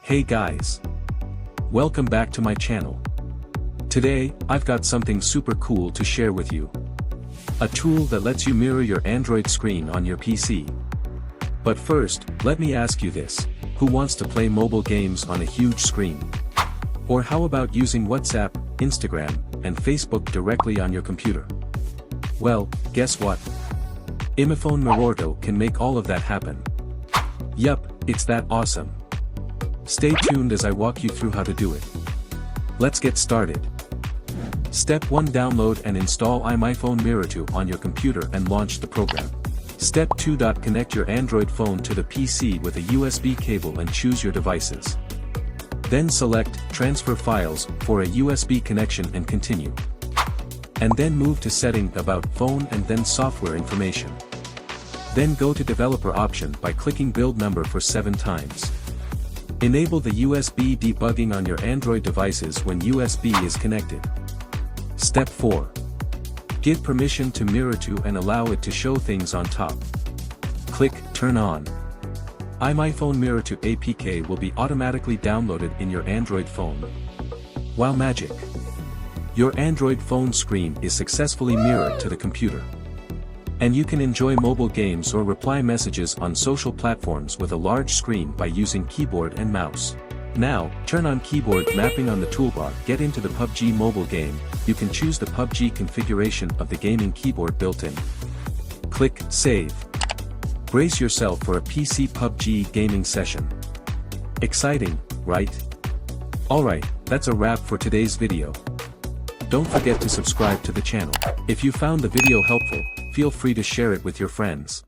Hey guys! Welcome back to my channel. Today, I've got something super cool to share with you. A tool that lets you mirror your Android screen on your PC. But first, let me ask you this: who wants to play mobile games on a huge screen? Or how about using WhatsApp, Instagram, and Facebook directly on your computer? Well, guess what? iMyFone-Your can make all of that happen. Yup, it's that awesome. Stay tuned as I walk you through how to do it. Let's get started. Step 1: Download and install iMyFone-Your on your computer and launch the program. Step 2: Connect your Android phone to the PC with a USB cable and choose your devices. Then select Transfer Files for a USB connection and continue. And then move to Setting About Phone and then Software Information. Then go to Developer option by clicking Build Number for 7 times. Enable the USB debugging on your Android devices when USB is connected. Step 4. Give permission to MirrorTo and allow it to show things on top. Click Turn On. iMyFone-Your APK will be automatically downloaded in your Android phone. Wow, magic! Your Android phone screen is successfully mirrored to the computer. And you can enjoy mobile games or reply messages on social platforms with a large screen by using keyboard and mouse. Now, turn on keyboard mapping on the toolbar. Get into the PUBG mobile game. You can choose the PUBG configuration of the gaming keyboard built in. Click Save. Brace yourself for a PC PUBG gaming session. Exciting, right? Alright, that's a wrap for today's video. Don't forget to subscribe to the channel. If you found the video helpful, feel free to share it with your friends.